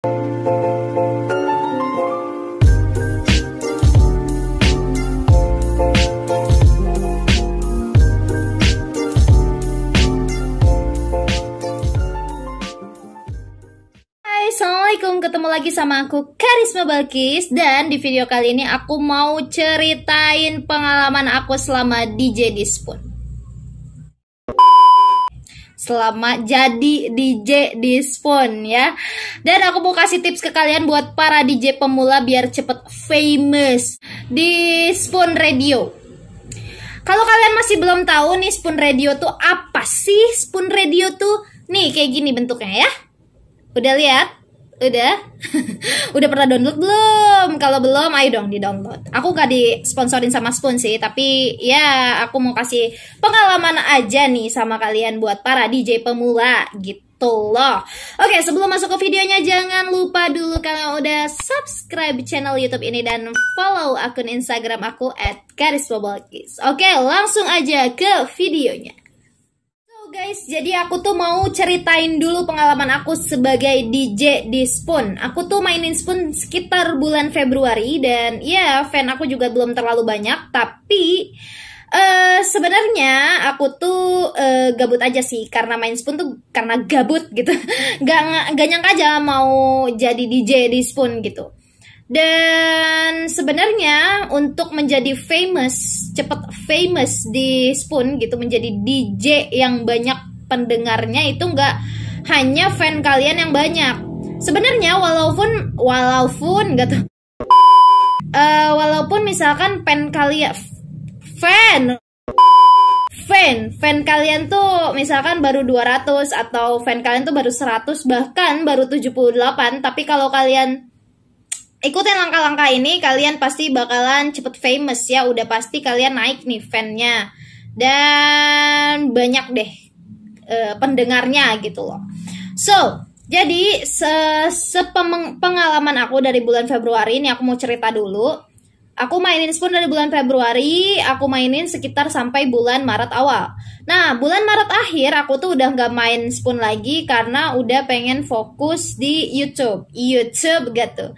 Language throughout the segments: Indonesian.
Assalamualaikum, ketemu lagi sama aku Karisma Balkis. Dan di video kali ini aku mau ceritain pengalaman aku selama DJ di Spoon, selama jadi DJ di Spoon ya. Dan aku mau kasih tips ke kalian buat para DJ pemula biar cepet famous di Spoon Radio. Kalau kalian masih belum tahu nih Spoon Radio tuh apa sih? Spoon Radio tuh nih kayak gini bentuknya ya. Udah lihat? Udah? Udah pernah download belum? Kalau belum, ayo dong di-download. Aku gak disponsorin sama Spoon sih, tapi ya aku mau kasih pengalaman aja nih sama kalian buat para DJ pemula gitu loh. Oke, sebelum masuk ke videonya jangan lupa dulu kalian udah subscribe channel YouTube ini dan follow akun Instagram aku @karismabalkis. Oke, langsung aja ke videonya. Guys, jadi aku tuh mau ceritain dulu pengalaman aku sebagai DJ di Spoon. Aku tuh mainin Spoon sekitar bulan Februari dan ya fan aku juga belum terlalu banyak. Tapi sebenarnya aku tuh gabut aja sih karena main Spoon tuh karena gabut gitu. Gak nyangka aja mau jadi DJ di Spoon gitu. Dan sebenarnya untuk menjadi cepet famous di Spoon gitu, menjadi DJ yang banyak pendengarnya itu nggak hanya fan kalian yang banyak. Sebenarnya walaupun misalkan fan kalian tuh misalkan baru 200 atau fan kalian tuh baru 100 bahkan baru 78, tapi kalau kalian ikutin langkah-langkah ini, kalian pasti bakalan cepet famous ya. Udah pasti kalian naik nih fannya. Dan banyak deh pendengarnya gitu loh. So, jadi pengalaman aku dari bulan Februari ini aku mau cerita dulu. Aku mainin Spoon dari bulan Februari, aku mainin sekitar sampai bulan Maret awal. Nah, bulan Maret akhir aku tuh udah gak main Spoon lagi karena udah pengen fokus di YouTube gitu.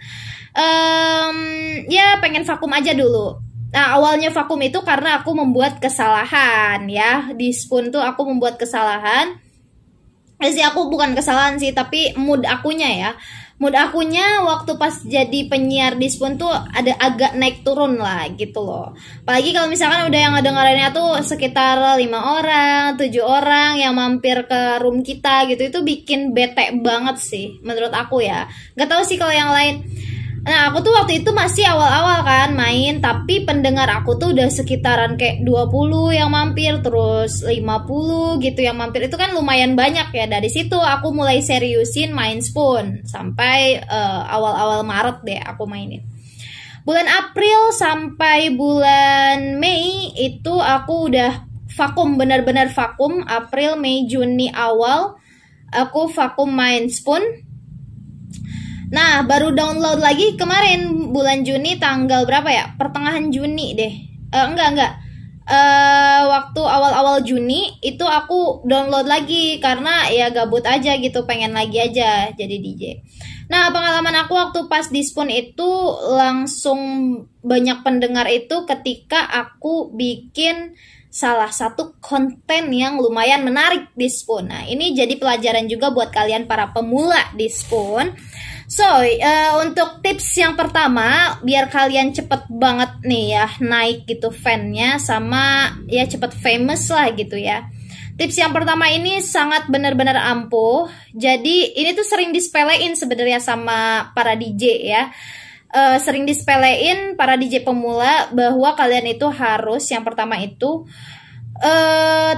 Ya pengen vakum aja dulu. Nah, awalnya vakum itu karena aku membuat kesalahan ya. Di Spoon tuh aku membuat kesalahan. Aku bukan kesalahan sih, tapi mood akunya ya. Mood akunya waktu pas jadi penyiar di Spoon tuh ada agak naik turun lah gitu loh. Apalagi kalau misalkan udah yang ngedengerinnya tuh sekitar 5 orang, 7 orang yang mampir ke room kita gitu. Itu bikin bete banget sih menurut aku ya. Gak tahu sih kalau yang lain. Nah, aku tuh waktu itu masih awal-awal kan main, tapi pendengar aku tuh udah sekitaran kayak 20 yang mampir, terus 50 gitu yang mampir. Itu kan lumayan banyak ya. Dari situ aku mulai seriusin main Spoon sampai awal-awal Maret deh aku mainin. Bulan April sampai bulan Mei itu aku udah vakum, benar-benar vakum. April, Mei, Juni awal aku vakum main Spoon. Nah, baru download lagi kemarin bulan Juni tanggal berapa ya? Pertengahan Juni deh. Enggak. Waktu awal-awal Juni itu aku download lagi karena ya gabut aja gitu, pengen lagi aja jadi DJ. Nah, pengalaman aku waktu pas di Spoon itu langsung banyak pendengar itu ketika aku bikin salah satu konten yang lumayan menarik di Spoon. Nah, ini jadi pelajaran juga buat kalian para pemula di Spoon. So, untuk tips yang pertama, biar kalian cepet banget nih ya naik gitu fannya sama ya cepet famous lah gitu ya. Tips yang pertama ini sangat benar-benar ampuh. Jadi ini tuh sering disepelein sebenarnya sama para DJ ya. Sering disepelein para DJ pemula bahwa kalian itu harus yang pertama itu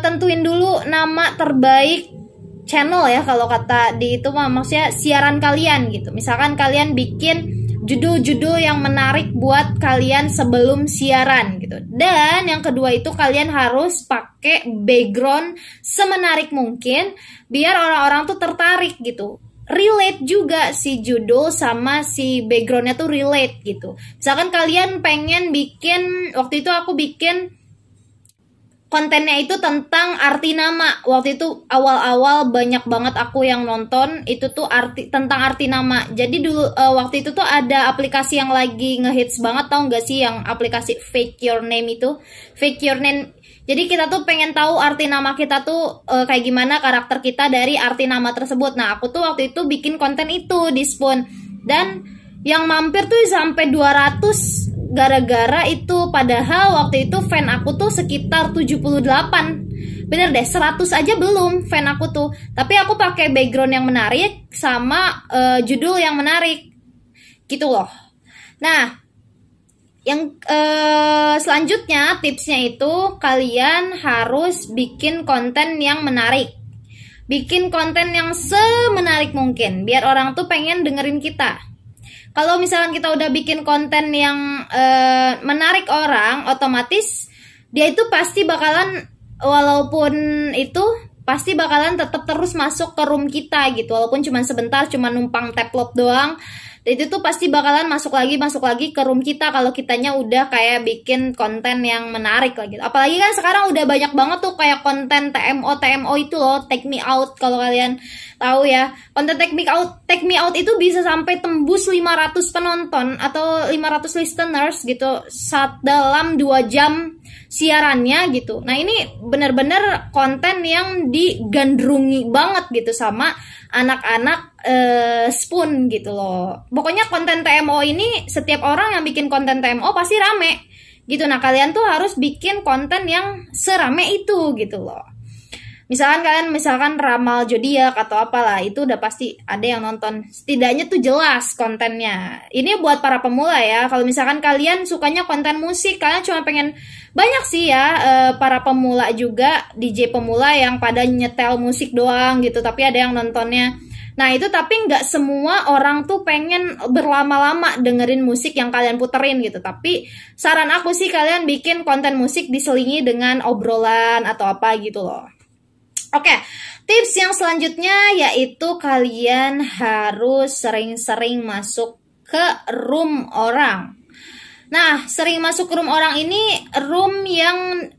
tentuin dulu nama terbaik channel ya, kalau kata di itu maksudnya siaran kalian gitu. Misalkan kalian bikin judul-judul yang menarik buat kalian sebelum siaran gitu. Dan yang kedua itu kalian harus pakai background semenarik mungkin biar orang-orang tuh tertarik gitu. Relate juga si judul sama si backgroundnya tuh relate gitu. Misalkan kalian pengen bikin, waktu itu aku bikin kontennya itu tentang arti nama. Waktu itu awal-awal banyak banget aku yang nonton itu tuh tentang arti nama. Jadi dulu waktu itu tuh ada aplikasi yang lagi ngehits banget, tau gak sih, yang aplikasi Fake Your Name itu. Fake Your Name. Jadi kita tuh pengen tahu arti nama kita tuh kayak gimana karakter kita dari arti nama tersebut. Nah, aku tuh waktu itu bikin konten itu di Spoon. Dan yang mampir tuh sampai 200 gara-gara itu. Padahal waktu itu fan aku tuh sekitar 78. Bener deh, 100 aja belum fan aku tuh. Tapi aku pakai background yang menarik sama judul yang menarik. Gitu loh. Nah, yang selanjutnya tipsnya itu kalian harus bikin konten yang menarik. Bikin konten yang semenarik mungkin biar orang tuh pengen dengerin kita. Kalau misalkan kita udah bikin konten yang menarik orang, otomatis dia itu pasti bakalan, walaupun itu pasti bakalan tetap terus masuk ke room kita gitu. Walaupun cuma sebentar, cuma numpang tap love doang, itu tuh pasti bakalan masuk lagi ke room kita kalau kitanya udah kayak bikin konten yang menarik lah gitu. Apalagi kan sekarang udah banyak banget tuh kayak konten TMO itu loh, take me out, kalau kalian tahu ya. Konten take me out itu bisa sampai tembus 500 penonton atau 500 listeners gitu dalam 2 jam siarannya gitu. Nah, ini bener-bener konten yang digandrungi banget gitu sama anak-anak Spoon gitu loh. Pokoknya konten TMO ini, setiap orang yang bikin konten TMO pasti rame gitu. Nah, kalian tuh harus bikin konten yang serame itu gitu loh. Misalkan ramal zodiak atau apalah, itu udah pasti ada yang nonton. Setidaknya tuh jelas kontennya. Ini buat para pemula ya. Kalau misalkan kalian sukanya konten musik, kalian cuma pengen, banyak sih ya para pemula juga, DJ pemula yang pada nyetel musik doang gitu, tapi ada yang nontonnya. Nah, itu tapi nggak semua orang tuh pengen berlama-lama dengerin musik yang kalian puterin gitu. Tapi saran aku sih kalian bikin konten musik diselingi dengan obrolan atau apa gitu loh. Oke, tips yang selanjutnya yaitu kalian harus sering-sering masuk ke room orang. Nah, sering masuk ke room orang ini room yang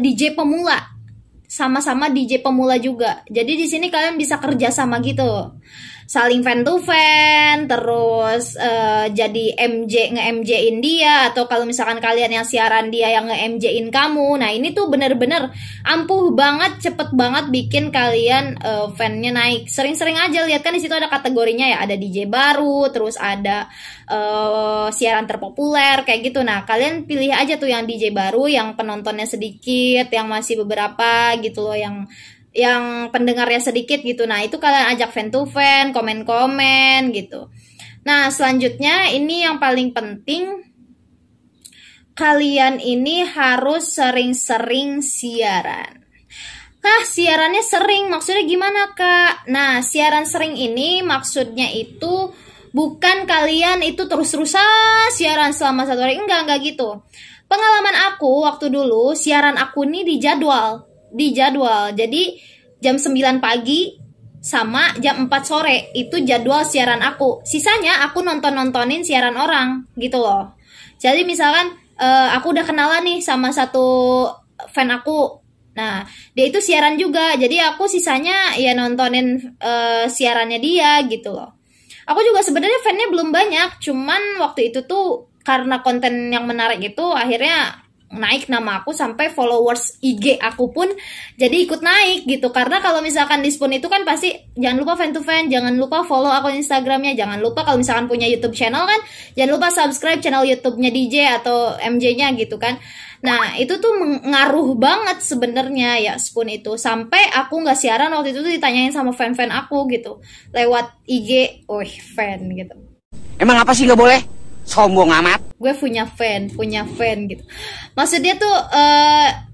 DJ pemula. Sama-sama DJ pemula juga. Jadi di sini kalian bisa kerja sama gitu. Saling fan to fan, terus jadi nge-MJ-in dia, atau kalau misalkan kalian yang siaran dia yang nge-MJ-in kamu. Nah, ini tuh bener-bener ampuh banget, cepet banget bikin kalian fan-nya naik. Sering-sering aja lihat kan di situ ada kategorinya ya, ada DJ baru, terus ada siaran terpopuler kayak gitu. Nah, kalian pilih aja tuh yang DJ baru, yang penontonnya sedikit, yang masih beberapa gitu loh, yang pendengarnya sedikit gitu. Nah, itu kalian ajak fan to fan, komen-komen gitu. Nah, selanjutnya ini yang paling penting, kalian ini harus sering-sering siaran. Nah, siarannya sering maksudnya gimana, Kak? Nah, siaran sering ini maksudnya itu bukan kalian itu terus-terusan siaran selama 1 hari, enggak gitu. Pengalaman aku waktu dulu, siaran aku nih dijadwal. Jadi jam 9 pagi sama jam 4 sore itu jadwal siaran aku. Sisanya aku nontonin siaran orang gitu loh. Jadi misalkan aku udah kenalan nih sama satu fan aku. Nah, dia itu siaran juga. Jadi aku sisanya ya nontonin siarannya dia gitu loh. Aku juga sebenarnya fan-nya belum banyak, cuman waktu itu tuh karena konten yang menarik itu akhirnya naik nama aku sampai followers IG aku pun jadi ikut naik gitu. Karena kalau misalkan di Spoon itu kan pasti jangan lupa fan to fan, jangan lupa follow akun Instagramnya, jangan lupa kalau misalkan punya YouTube channel kan jangan lupa subscribe channel YouTube-nya DJ atau MJ-nya gitu kan. Nah, itu tuh mengaruh banget sebenarnya ya Spoon itu. Sampai aku nggak siaran waktu itu tuh ditanyain sama fan-fan aku gitu lewat IG, fan gitu. Emang apa sih nggak boleh? Sombong amat. Gue punya fan gitu. Maksudnya tuh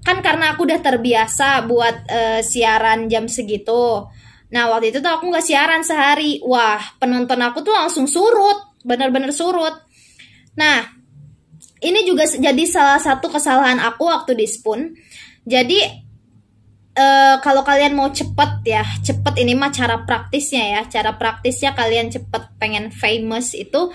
kan karena aku udah terbiasa buat siaran jam segitu. Nah, waktu itu tuh aku nggak siaran sehari. Wah, penonton aku tuh langsung surut, bener-bener surut. Nah, ini juga jadi salah satu kesalahan aku waktu di Spoon. Jadi kalau kalian mau cepet ini mah cara praktisnya ya. Cara praktisnya kalian cepet pengen famous itu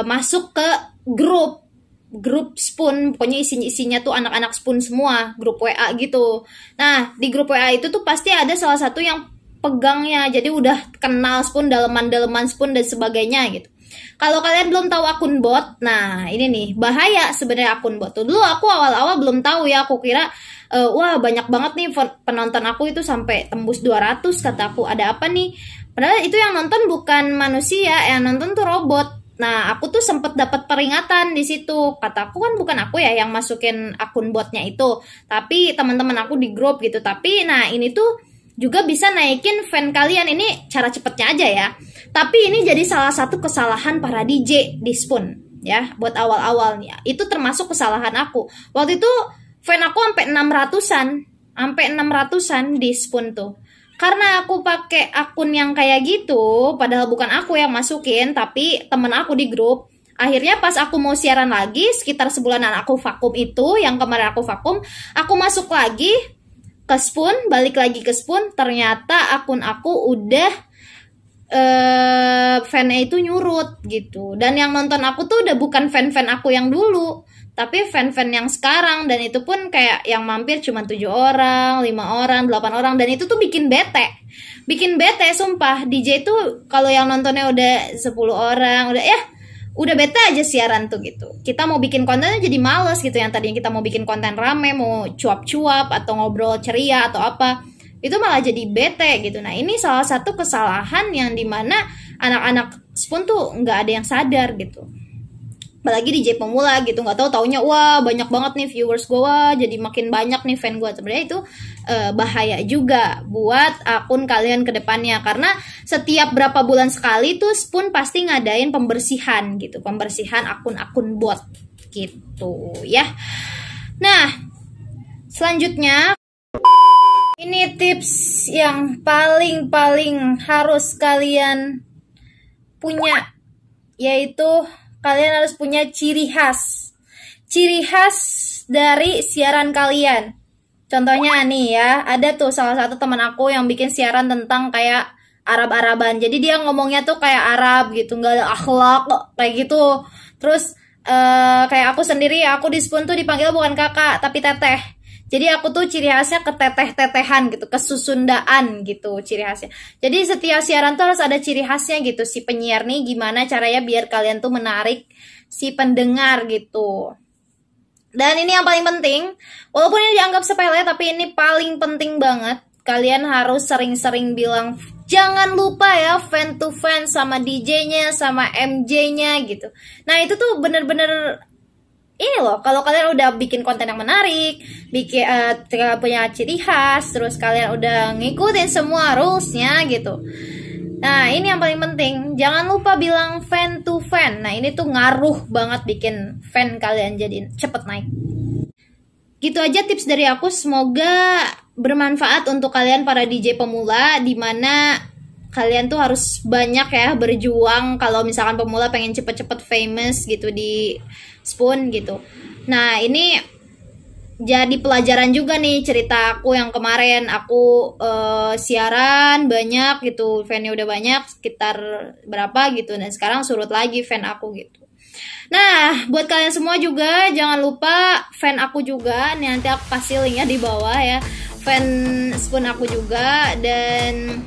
masuk ke grup grup Spoon, pokoknya isinya tuh anak-anak Spoon semua, grup WA gitu. Nah, di grup WA itu tuh pasti ada salah satu yang pegangnya, jadi udah kenal Spoon, daleman-daleman Spoon dan sebagainya gitu. Kalau kalian belum tahu akun bot, nah ini nih bahaya sebenarnya akun bot tuh. Dulu aku awal-awal belum tahu ya, aku kira wah banyak banget nih penonton aku itu sampai tembus 200, kata aku ada apa nih? Padahal itu yang nonton bukan manusia, yang nonton tuh robot. Nah, aku tuh sempet dapat peringatan di situ. Kataku kan bukan aku ya yang masukin akun botnya itu, tapi teman-teman aku di grup gitu. Tapi nah ini tuh juga bisa naikin fan kalian. Ini cara cepetnya aja ya. Tapi ini jadi salah satu kesalahan para DJ di Spoon ya, buat awal-awalnya. Itu termasuk kesalahan aku. Waktu itu fan aku sampai 600-an di Spoon tuh. Karena aku pakai akun yang kayak gitu, padahal bukan aku yang masukin, tapi temen aku di grup. Akhirnya pas aku mau siaran lagi, sekitar sebulanan aku vakum itu, yang kemarin aku vakum, aku masuk lagi ke Spoon, balik lagi ke Spoon, ternyata akun aku udah fan-nya itu nyurut gitu. Dan yang nonton aku tuh udah bukan fan-fan aku yang dulu, tapi fan-fan yang sekarang, dan itu pun kayak yang mampir cuma 7 orang, 5 orang, 8 orang, dan itu tuh bikin bete. Bikin bete sumpah. DJ tuh kalau yang nontonnya udah 10 orang, udah bete aja siaran tuh gitu. Kita mau bikin kontennya jadi males gitu, yang tadinya kita mau bikin konten rame, mau cuap-cuap atau ngobrol ceria atau apa, itu malah jadi bete gitu. Nah, ini salah satu kesalahan yang dimana anak-anak Spoon tuh nggak ada yang sadar gitu. Apalagi DJ pemula gitu, nggak tahu taunya wah banyak banget nih viewers gue, wah jadi makin banyak nih fan gue. Sebenarnya itu bahaya juga buat akun kalian ke depannya, karena setiap berapa bulan sekali tuh Spoon pasti ngadain pembersihan gitu, pembersihan akun-akun bot gitu ya. Nah, selanjutnya ini tips yang paling harus kalian punya, yaitu kalian harus punya ciri khas dari siaran kalian. Contohnya nih ya, ada tuh salah satu teman aku yang bikin siaran tentang kayak Arab-Araban. Jadi dia ngomongnya tuh kayak Arab gitu, nggak ada akhlak kayak gitu. Terus kayak aku sendiri, aku di Spoon tuh dipanggil bukan kakak tapi teteh. Jadi aku tuh ciri khasnya keteteh-tetehan gitu, kesusundaan gitu ciri khasnya. Jadi setiap siaran tuh harus ada ciri khasnya gitu. Si penyiar nih gimana caranya biar kalian tuh menarik si pendengar gitu. Dan ini yang paling penting, walaupun ini dianggap sepele tapi ini paling penting banget. Kalian harus sering-sering bilang, jangan lupa ya fan to fan sama DJ-nya, sama MJ-nya gitu. Nah itu tuh bener-bener ini loh, kalau kalian udah bikin konten yang menarik, bikin punya ciri khas, terus kalian udah ngikutin semua rules-nya gitu. Nah, ini yang paling penting, jangan lupa bilang fan to fan. Nah, ini tuh ngaruh banget bikin fan kalian jadi cepet naik. Gitu aja tips dari aku, semoga bermanfaat untuk kalian para DJ pemula, dimana kalian tuh harus banyak ya berjuang kalau misalkan pemula pengen cepet-cepet famous gitu di Spoon gitu. Nah ini jadi pelajaran juga nih cerita aku yang kemarin aku siaran banyak gitu, fan-nya udah banyak sekitar berapa gitu, dan sekarang surut lagi fan aku gitu. Nah buat kalian semua juga jangan lupa fan aku juga, nanti aku kasih linknya di bawah ya, fan Spoon aku juga. Dan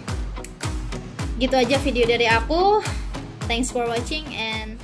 gitu aja video dari aku. Thanks for watching and